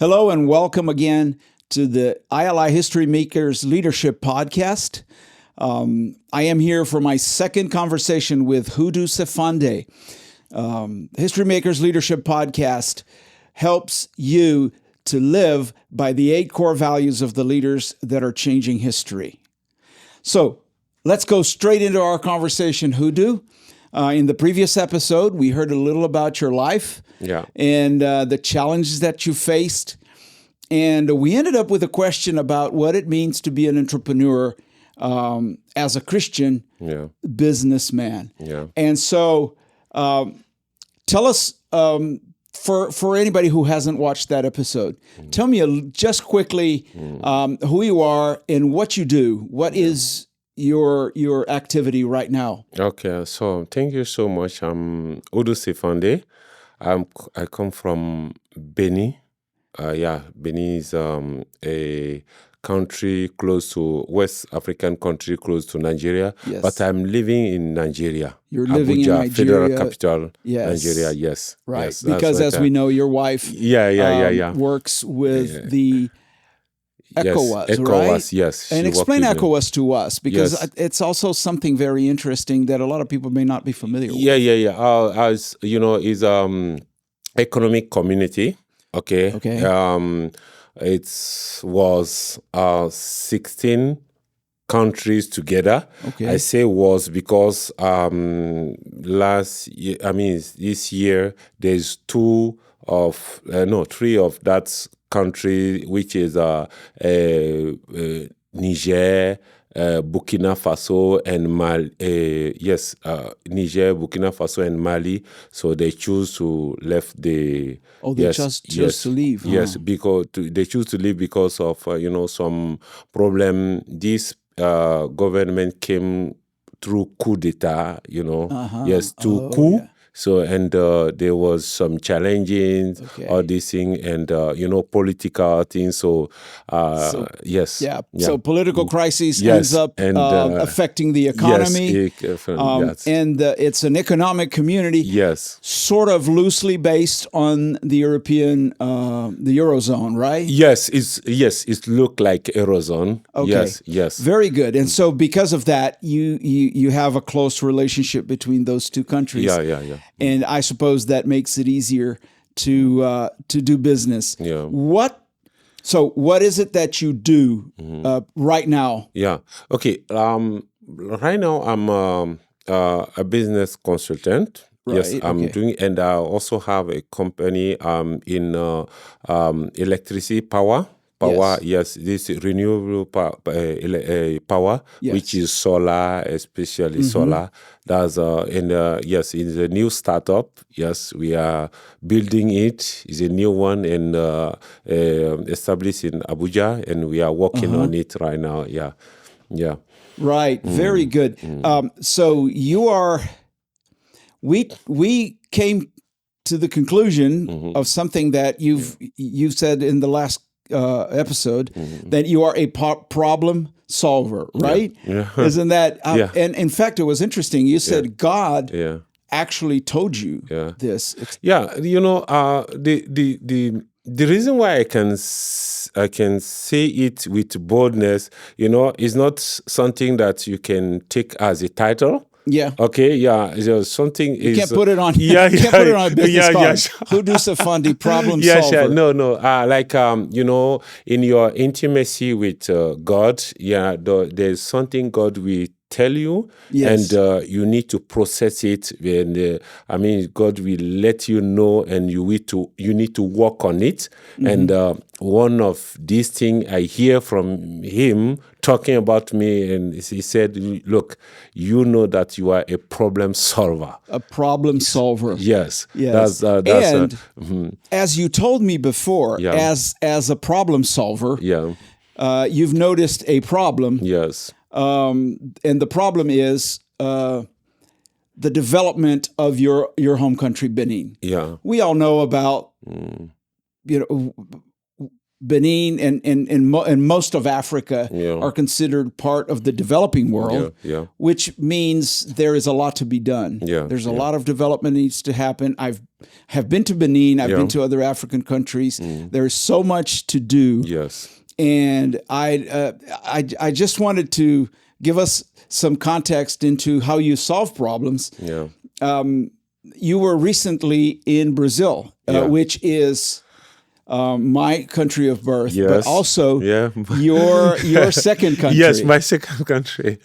Hello and welcome again to the ILI History Makers Leadership Podcast. I am here for my second conversation with Hudu Sefande. History Makers Leadership Podcast helps you to live by the 8 core values of the leaders that are changing history. So let's go straight into our conversation, Hudu. In the previous episode, we heard a little about your life and the challenges that you faced. And we ended up with a question about what it means to be an entrepreneur as a Christian businessman. And so tell us, for anybody who hasn't watched that episode, tell me just quickly who you are and what you do. What is your activity right now? Okay, so thank you so much. I'm Hudu Sefande. I come from Benin. Benin is a country close to West African country close to Nigeria. Yes. But I'm living in Nigeria. You're living in Nigeria. Federal capital, Yes. Nigeria. Yes. Right. Yes, because as we know, your wife works with the ECOWAS, yes. right? ECOWAS, yes. And She explain worked with me. ECOWAS to us, because Yes. it's also something very interesting that a lot of people may not be familiar with. As you know, is economic community. Okay. It was 16 countries together. Okay. I say was because this year there's three of that country, which is Niger, Burkina Faso and Mali. Niger, Burkina Faso and Mali. So they choose to left the. Oh, they just chose to leave. Yes, because they choose to leave because of some problem. This government came through coup d'état. Coup. Yeah. So and there was some challenging, all these things, and political things. So yes, So political crisis ends up affecting the economy. And it's an economic community. Yes, sort of loosely based on the European, the Eurozone, right? Yes, it looked like Eurozone. Okay. Yes. Very good. And so because of that, you have a close relationship between those two countries. Yeah. And I suppose that makes it easier to do business. Yeah. What is it that you do right now? Yeah. Okay. Right now I'm a business consultant. Right, Yes, I'm doing, and I also have a company in electricity power. Yes, this renewable power, which is solar, especially solar. That's in the new startup. Yes, we are building it. It's a new one and established in Abuja, and we are working on it right now. Yeah. Right. Very good. So you are. We came to the conclusion of something that you've said in the last episode, that you are a problem solver, right? Yeah. Isn't that? And in fact, it was interesting. You said God actually told you this. Yeah, the reason why I can say it with boldness, is not something that you can take as a title. Yeah. Okay. Yeah. Something you is. Can't put it on. Can't put it on a business card. Sure. Hudu Sefande, problem solver. No. In your intimacy with God, there's something God will tell you, and you need to process it. And God will let you know, and you need to work on it. And one of these things I hear from Him talking about me, and He said, "Look, you know that you are a problem solver." A problem solver. Yes. Yes. That's as you told me before, as a problem solver, you've noticed a problem. Yes. And the problem is the development of your home country, Benin. Yeah. We all know about Benin and most of Africa are considered part of the developing world, which means there is a lot to be done. There's a lot of development needs to happen. Have been to Benin. I've been to other African countries. There's so much to do. And I just wanted to give us some context into how you solve problems. You were recently in Brazil, which is my country of birth, but also your second country. Yes, my second country.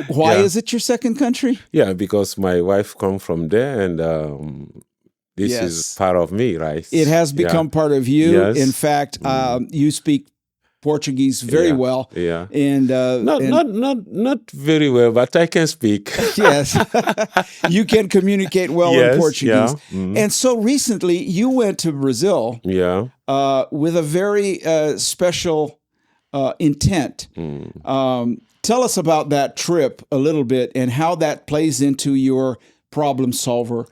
Why is it your second country? Yeah, because my wife come from there, and this is part of me, right? It has become part of you. In fact, you speak Portuguese very well. And not very well, but I can speak. Yes. You can communicate well in Portuguese. And so recently you went to Brazil with a very special intent. Tell us about that trip a little bit and how that plays into your problem solver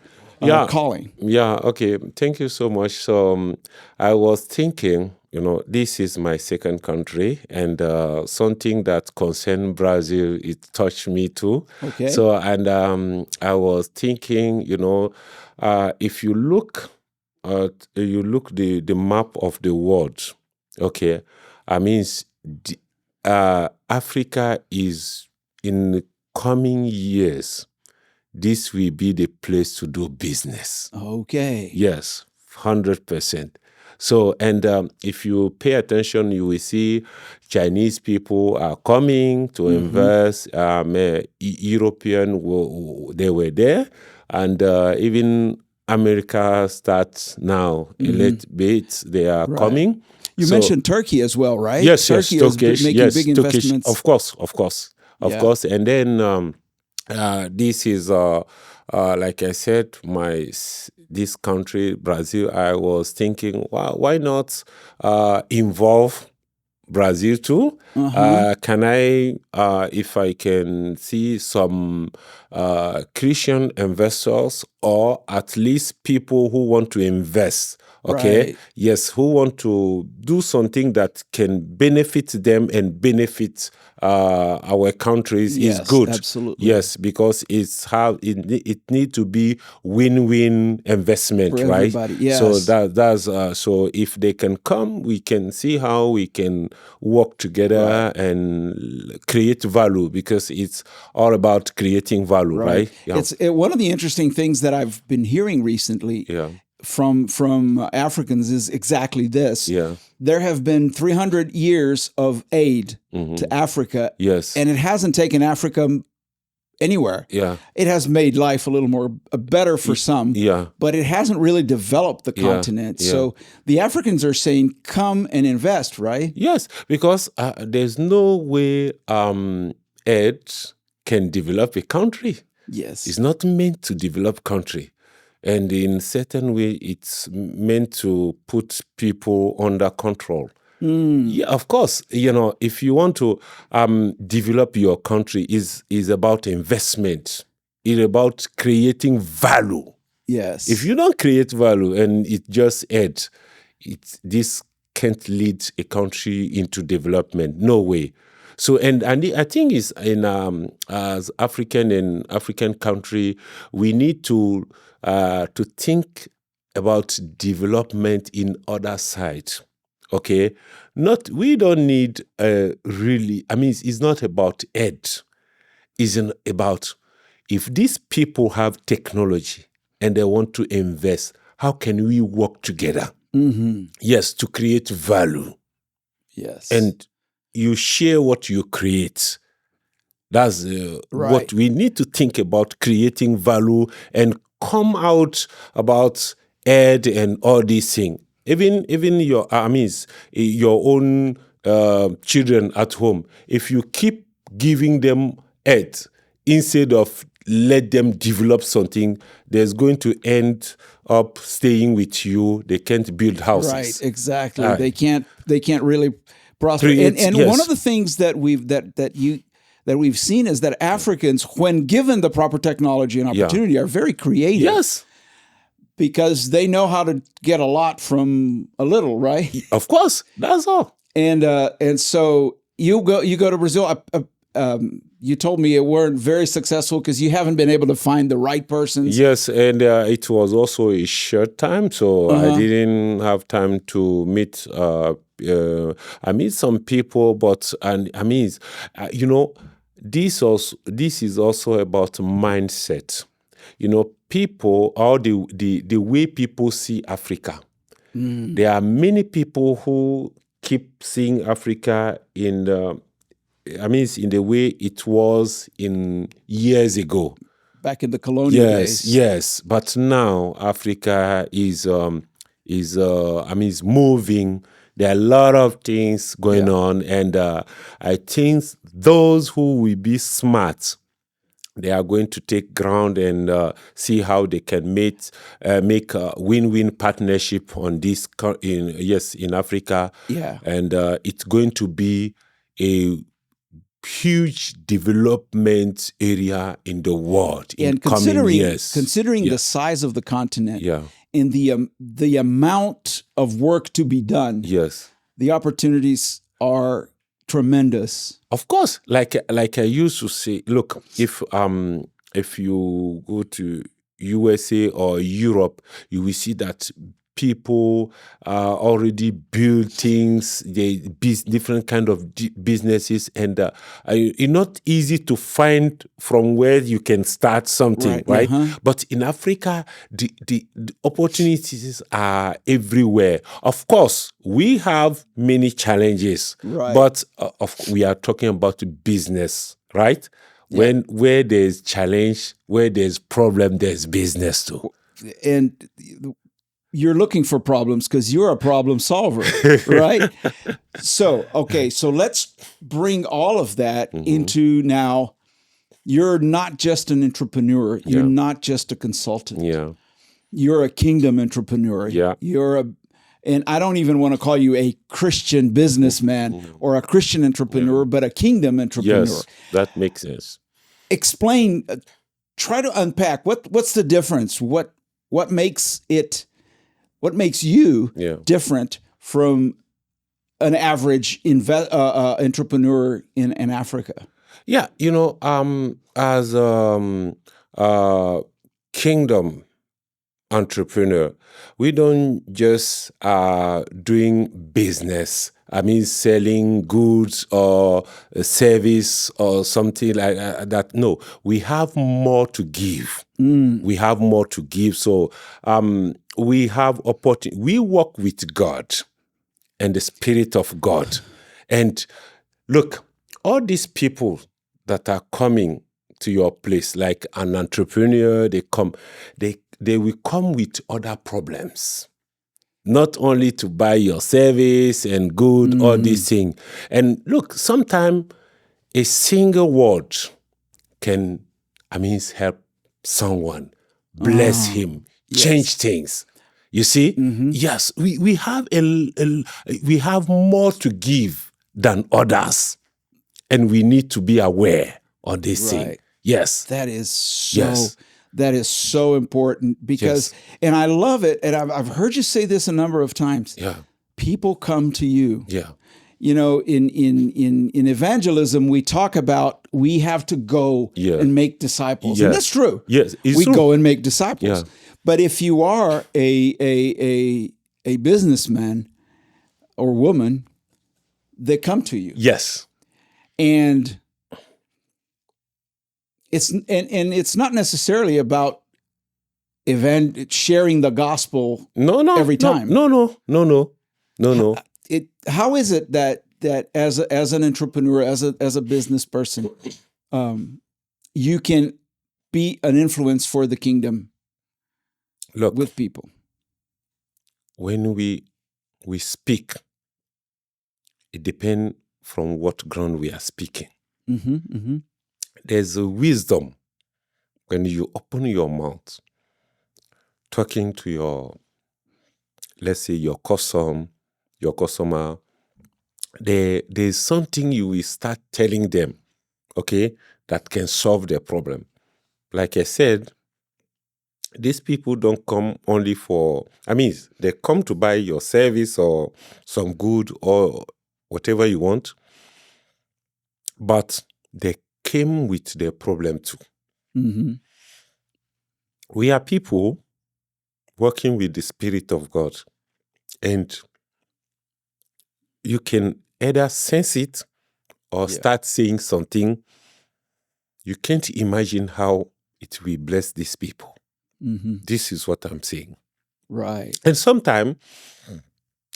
calling. Okay. Thank you so much. So I was thinking, this is my second country, and something that concerned Brazil, it touched me too. Okay. So, and I was thinking, if you look at the map of the world, okay, I mean, Africa is in the coming years, this will be the place to do business. Okay. Yes, 100%. So, and if you pay attention, you will see Chinese people are coming to invest. European, they were there, and even America starts now a little bit. They are coming. You mentioned Turkey as well, right? Yes, Turkey Turkish, is making big investments. Of course. And then this is like I said, this country, Brazil, I was thinking, why not involve Brazil too? Can I, if I can see some Christian investors, or at least people who want to invest, yes, who want to do something that can benefit them and benefit our countries is good. Absolutely. Yes, because it need to be win-win investment, for right? Everybody. Yes. So that's so if they can come, we can see how we can work together and create value, because it's all about creating value, right? It's one of the interesting things that I've been hearing recently. From Africans is exactly this. There have been 300 years of aid to Africa. Yes. And it hasn't taken Africa anywhere. It has made life a little more better for some. But it hasn't really developed the continent. So the Africans are saying, come and invest, right? Yes, because there's no way aid can develop a country. Yes. It's not meant to develop country. And in certain way, it's meant to put people under control. Yeah, of course. If you want to develop your country, is about investment. It's about creating value. Yes. If you don't create value and it just adds, this can't lead a country into development. No way. So, and I think is in as African country, we need to think about development in other sides. Okay, we don't need really. I mean, it's not about aid. It's about if these people have technology and they want to invest, how can we work together? Yes, to create value. Yes, and you share what you create. That's what we need to think about, creating value and come out about aid and all these things. Even your your own children at home, if you keep giving them aid instead of let them develop something, there's going to end up staying with you. They can't build houses. Right, exactly. They can't really prosper. And one of the things that we've seen is that Africans, when given the proper technology and opportunity, are very creative. Yes. because they know how to get a lot from a little, right? Of course, that's all. And so you go to Brazil. You told me it weren't very successful because you haven't been able to find the right persons. Yes, and it was also a short time, so I didn't have time to meet. I meet some people, but this is also about mindset. People, or the way people see Africa. There are many people who keep seeing Africa in the way it was in years ago. Back in the colonial days. Yes. But now Africa is moving. There are a lot of things going on, and I think those who will be smart, they are going to take ground and see how they can make a win-win partnership on this in Africa. Yeah. And it's going to be a huge development area in the world in coming years. Considering the size of the continent, and the amount of work to be done, the opportunities are tremendous. Of course, like I used to say, look, if you go to USA or Europe, you will see that people already build things, different kind of businesses, and it's not easy to find from where you can start something, right? But in Africa, the opportunities are everywhere. Of course, we have many challenges, but we are talking about business, right? Where there's challenge, where there's problem, there's business too. And you're looking for problems because you're a problem solver, right? So let's bring all of that into now. You're not just an entrepreneur. You're not just a consultant. Yeah. You're a kingdom entrepreneur. Yeah. And I don't even want to call you a Christian businessman or a Christian entrepreneur, but a kingdom entrepreneur. Yes, that makes sense. Explain, try to unpack what's the difference? What makes you different from an average entrepreneur in Africa? Yeah, as kingdom entrepreneur, we don't just doing business. Selling goods or a service or something like that. No, we have more to give. We have more to give. So we have opportunity. We work with God and the Spirit of God. And look, all these people that are coming to your place, like an entrepreneur, they will come with other problems. Not only to buy your service and good, all these things. And look, sometimes a single word can, help someone, bless him, change things. You see? Yes, we have we have more to give than others, and we need to be aware of this thing. Yes, that is so. Yes. That is so important because, and I love it, and I've heard you say this a number of times. Yeah, people come to you. Yeah, in evangelism, we talk about we have to go and make disciples, and that's true. Yes, we go and make disciples. Yeah. But if you are a businessman or woman, they come to you. Yes, and it's not necessarily about sharing the gospel. Every time. No. How is it that as an entrepreneur, as a business person, you can be an influence for the kingdom? Look, with people. When we speak, it depends from what ground we are speaking. There's a wisdom when you open your mouth, talking to your, let's say, your customer, there's something you will start telling them, okay, that can solve their problem. Like I said, these people don't come only for, they come to buy your service or some good or whatever you want, but they came with their problem too. Mm-hmm. We are people working with the Spirit of God, and you can either sense it or start saying something. You can't imagine how it will bless these people. Mm-hmm. This is what I'm saying. Right. And sometimes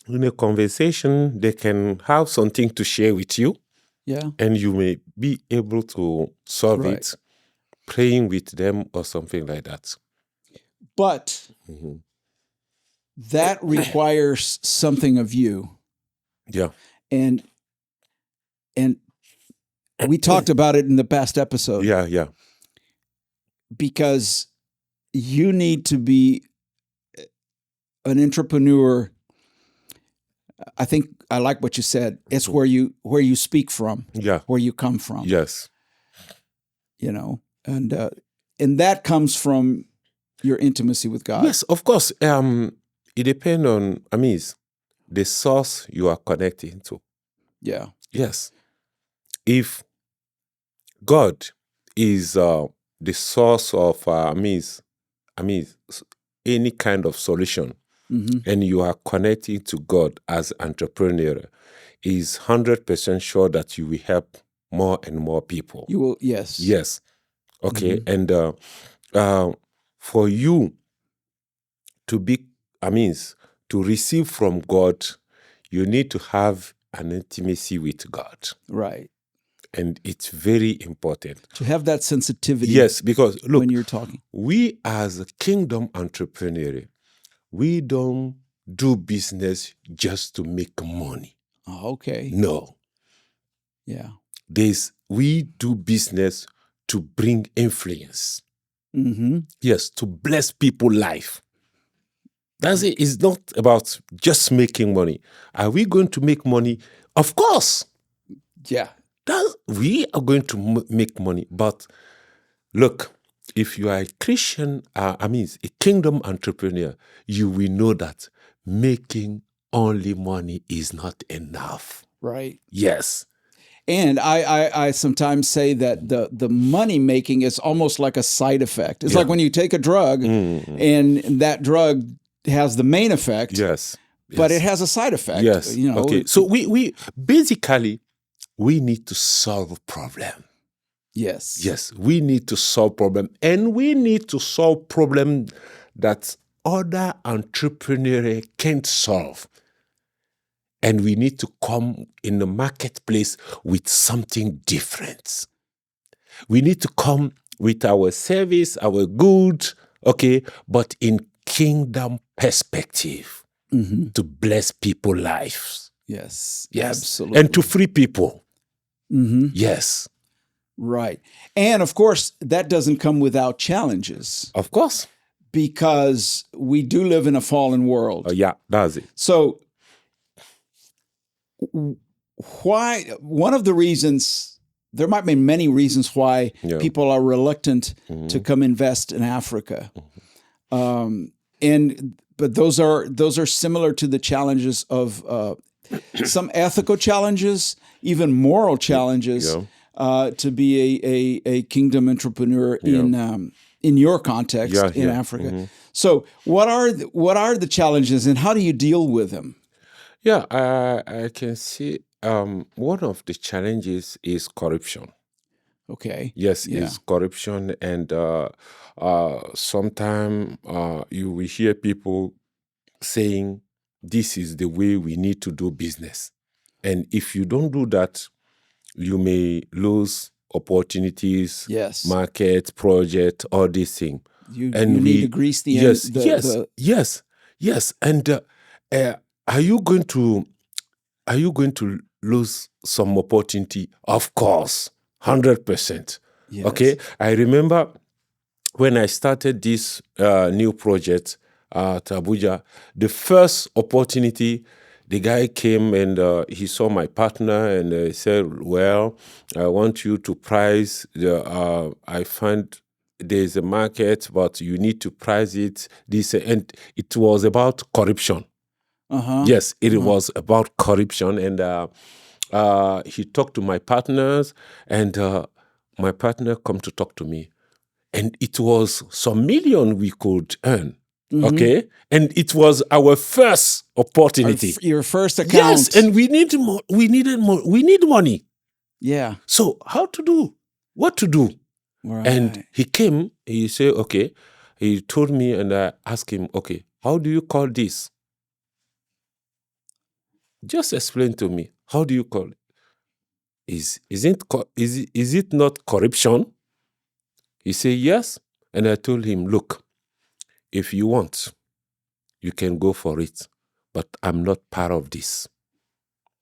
in a conversation, they can have something to share with you. Yeah. And you may be able to solve it, praying with them or something like that. But that requires something of you. Yeah. And we talked about it in the past episode. Yeah. Because you need to be an entrepreneur. I think I like what you said. It's where you speak from. Yeah. Where you come from. Yes. And that comes from your intimacy with God. Yes, of course. It depends on, the source you are connecting to. Yeah. Yes. If God is the source of, any kind of solution, and you are connecting to God as entrepreneur, is 100% sure that you will help more and more people. You will, yes. Yes. Okay. And for you to be, to receive from God, you need to have an intimacy with God. Right. And it's very important. To have that sensitivity. Yes, because look, when you're talking. We as a kingdom entrepreneur, we don't do business just to make money. Oh, okay. No. Yeah. We do business to bring influence. Mm-hmm. Yes, to bless people's life. That's it. It's not about just making money. Are we going to make money? Of course. Yeah. We are going to make money. But look, if you are a Christian, a kingdom entrepreneur, you will know that making only money is not enough. Right. Yes. And I sometimes say that the money making is almost like a side effect. It's like when you take a drug and that drug has the main effect. Yes. But it has a side effect. Yes. Okay. So we basically we need to solve a problem. Yes. Yes. We need to solve problem, and we need to solve problem that other entrepreneurs can't solve. And we need to come in the marketplace with something different. We need to come with our service, our goods, okay, but in kingdom perspective to bless people's lives. Yes. Yes. Absolutely. And to free people. Mm-hmm. Yes. Right. And of course, that doesn't come without challenges. Of course. Because we do live in a fallen world. Yeah, that's it. So why, one of the reasons, there might be many reasons why people are reluctant to come invest in Africa. But those are similar to the challenges of some ethical challenges, even moral challenges, to be a kingdom entrepreneur in your context in Africa. So what are the challenges, and how do you deal with them? Yeah, I can see one of the challenges is corruption. Okay. Yes, it's corruption, and sometimes you will hear people saying, this is the way we need to do business. And if you don't do that, you may lose opportunities, market, project, all these things. You need to grease the end. Yes. And are you going to lose some opportunity? Of course, 100%. Yes. Okay, I remember when I started this new project at Abuja, the first opportunity, the guy came and he saw my partner and he said, well, I want you to price I find there's a market, but you need to price it. This and it was about corruption. Yes, it was about corruption, and he talked to my partners, and my partner come to talk to me, and it was some million we could earn. Okay, and it was our first opportunity. Your first account. Yes, and we need more. We needed more. We need money. Yeah. So how to do? What to do? Right. And he came. He said, "Okay." He told me, and I asked him, "Okay, how do you call this? Just explain to me. How do you call it? Is it not corruption?" He said, "Yes." And I told him, "Look, if you want, you can go for it, but I'm not part of this.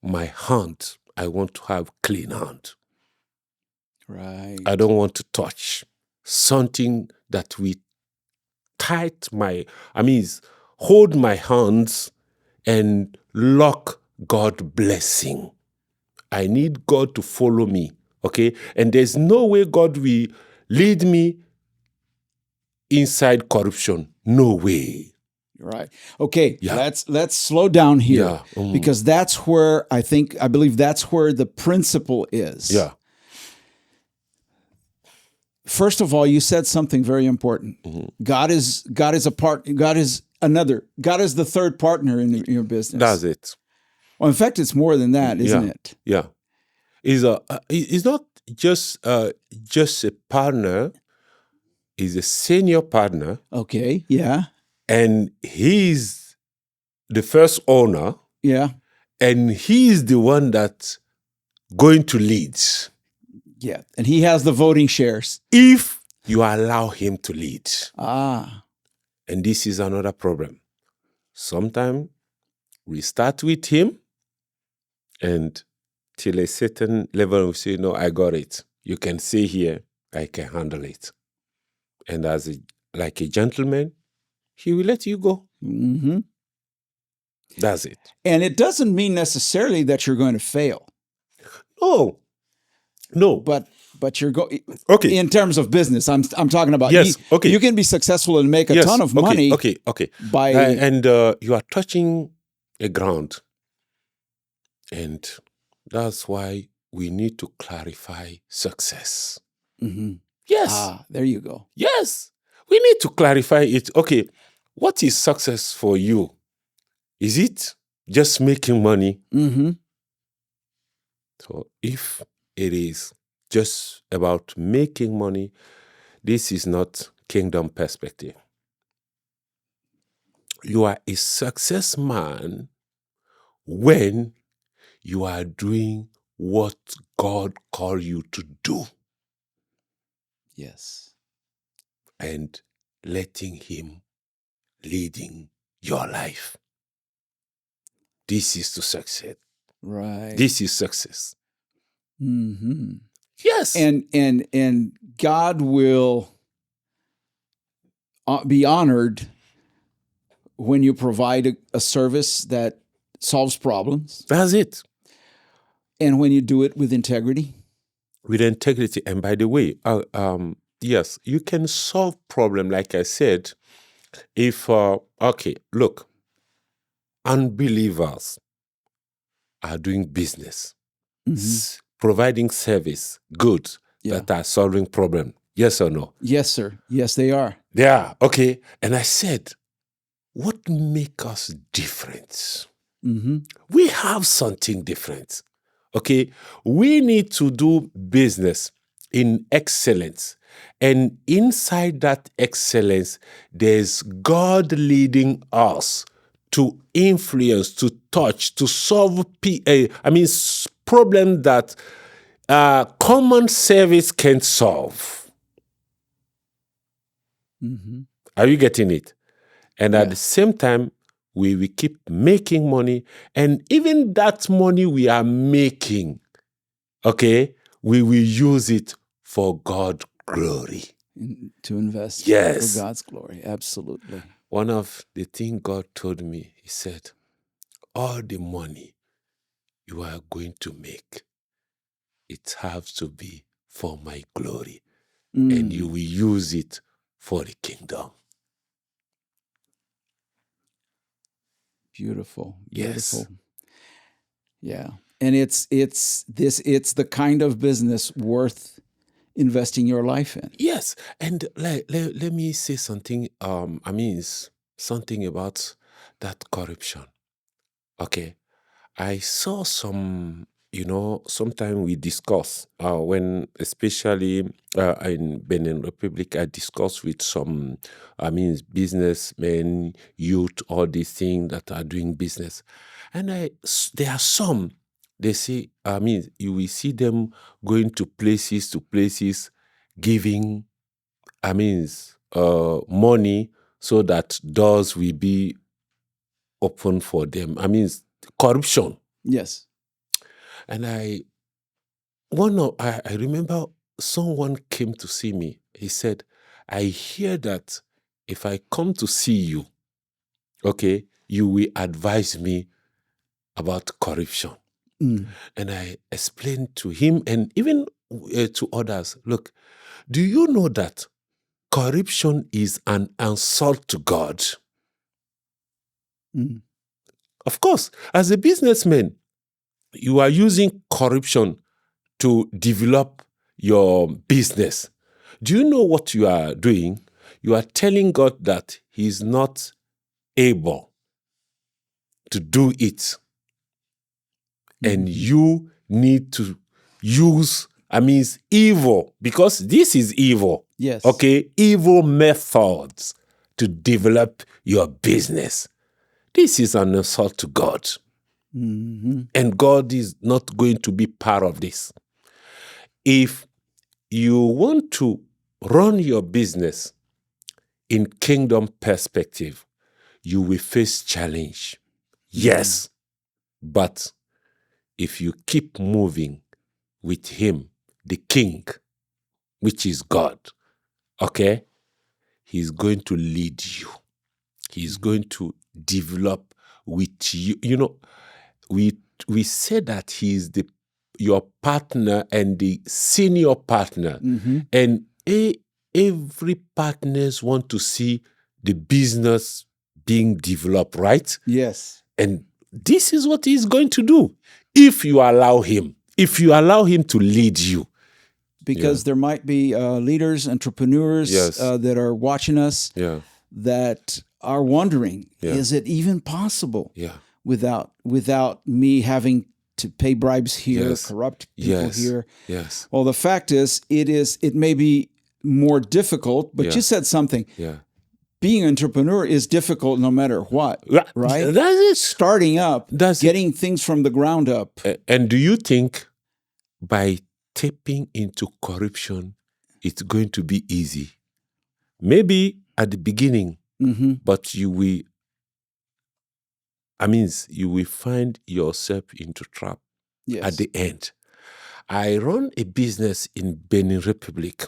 My hand, I want to have clean hand. Right. I don't want to touch something that will hold my hands and lock God blessing. I need God to follow me, okay? And there's no way God will lead me inside corruption. No way." Right. Okay. Yeah. Let's slow down here, Yeah. because that's where I believe that's where the principle is. Yeah. First of all, you said something very important. God is a part. God is the third partner in your business. That's it. Well, in fact, it's more than that, isn't it? Yeah. He's not just a partner. He's a senior partner. Okay. Yeah. And he's the first owner. Yeah. And he's the one that's going to lead. Yeah. And he has the voting shares. If you allow him to lead. Ah. And this is another problem. Sometimes we start with him, and till a certain level we say, "No, I got it. You can stay here. I can handle it." And like a gentleman, he will let you go. Mm-hmm. That's it. And it doesn't mean necessarily that you're going to fail. No. But you're going. Okay. In terms of business, I'm talking about. Yes. Okay. You can be successful and make a ton of money. Okay. By and you are touching a ground, and that's why we need to clarify success. Mm-hmm. Yes. There you go. Yes. We need to clarify it. Okay. What is success for you? Is it just making money? Mm-hmm. So if it is just about making money, this is not kingdom perspective. You are a success man when you are doing what God called you to do. Yes. And letting him leading your life. This is to succeed. Right. This is success. Mm-hmm. Yes. And God will be honored when you provide a service that solves problems. That's it. And when you do it with integrity. With integrity. And by the way, yes, you can solve problem, like I said, if, look, unbelievers are doing business, providing service, goods that are solving problem. Yes or no? Yes, sir. Yes, they are. They are. Okay. And I said, what make us different? Mm-hmm. We have something different. Okay. We need to do business in excellence. And inside that excellence, there's God leading us to influence, to touch, to solve problems that common service can solve. Mm-hmm. Are you getting it? And at the same time, we will keep making money. And even that money we are making, okay, we will use it for God's glory. To invest for God's glory. Absolutely. One of the things God told me, he said, all the money you are going to make, it has to be for my glory. and you will use it for the kingdom. Beautiful. Yes. Beautiful. Yeah. And it's the kind of business worth investing your life in. Yes, and let me say something. It's something about that corruption. Okay, I saw some. Sometimes we discuss when, especially in Benin Republic, I discuss with some. Businessmen, youth, all these things that are doing business, and there are some. They say, you will see them going to places, giving money so that doors will be open for them. Corruption. Yes. And I remember someone came to see me. He said, I hear that if I come to see you, okay, you will advise me about corruption. And I explained to him and even to others, look, do you know that corruption is an insult to God? Of course, as a businessman, you are using corruption to develop your business. Do you know what you are doing? You are telling God that He is not able to do it. And you need to use, evil, because this is evil. Yes. Okay? Evil methods to develop your business. This is an insult to God. And God is not going to be part of this. If you want to run your business in kingdom perspective, you will face challenge. Yes. But if you keep moving with Him, the King, which is God, okay, He's going to lead you. He's going to develop with you. We say that He is your partner and the senior partner. And every partners want to see the business being developed, right? Yes. And this is what He's going to do if you allow Him. If you allow Him to lead you. Because there might be leaders, entrepreneurs Yes. that are watching us that are wondering, is it even possible without me having to pay bribes here, corrupt people here? Yes. Well, the fact is, it may be more difficult, but you said something. Yeah. Being an entrepreneur is difficult no matter what, right? That is Starting up, getting things from the ground up. And do you think by tapping into corruption, it's going to be easy? Maybe at the beginning, but you will find yourself into trap at the end. I run a business in Benin Republic.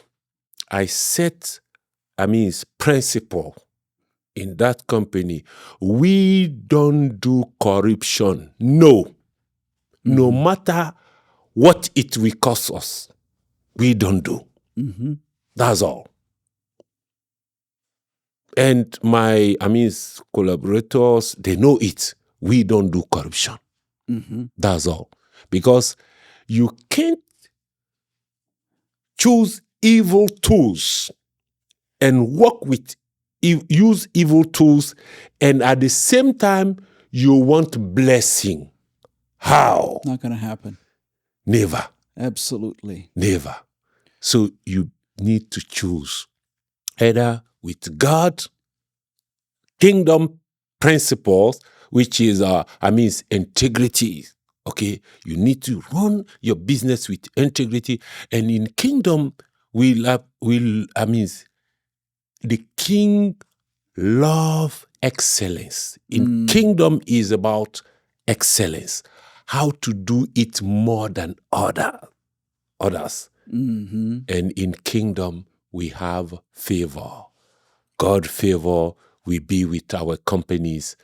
I set, principle in that company. We don't do corruption. No. No matter what it will cost us, we don't do. That's all. And my collaborators, they know it. We don't do corruption. That's all. Because you can't choose evil tools and work with use evil tools, and at the same time you want blessing. How? Not going to happen. Never. Absolutely. Never. So you need to choose either with God, kingdom principles, which is integrity. Okay, you need to run your business with integrity, and in kingdom, the king love excellence. In kingdom is about excellence, how to do it more than others. And in kingdom, we have favor. God favor will be with our companies,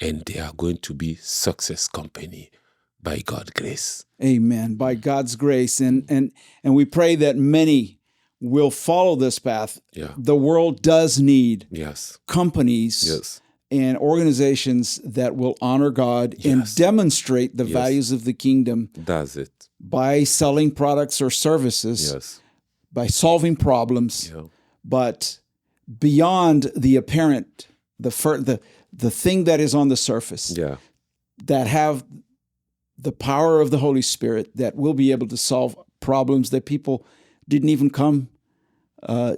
and they are going to be success company by God's grace. Amen. By God's grace. And we pray that many will follow this path, Yeah. the world does need Yes. companies Yes. and organizations that will honor God and Yes. demonstrate the Yes. values of the kingdom Does it? by selling products or services, Yes. by solving problems, Yeah. but beyond the apparent, the thing that is on the surface, Yeah. that have the power of the Holy Spirit that will be able to solve problems that people didn't even come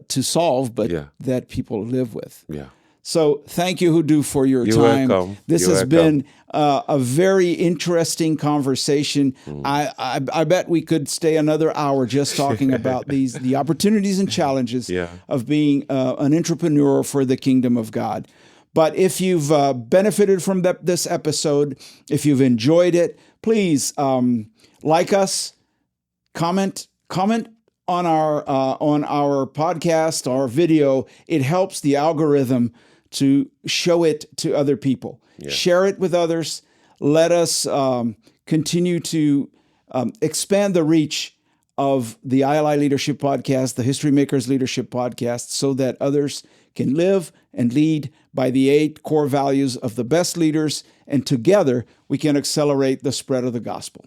to solve, but Yeah. that people live with. Yeah. So thank you, Hudu, for your You're time. welcome. This You're has welcome. been a very interesting conversation. I bet we could stay another hour just talking about the opportunities and challenges Yeah. of being an entrepreneur for the kingdom of God. But if you've benefited from this episode, if you've enjoyed it, please like us, comment on our podcast, our video. It helps the algorithm to show it to other people. Yeah. Share it with others. Let us continue to expand the reach of the ILI Leadership Podcast, the History Makers Leadership Podcast, so that others can live and lead by the 8 core values of the best leaders, and together we can accelerate the spread of the gospel.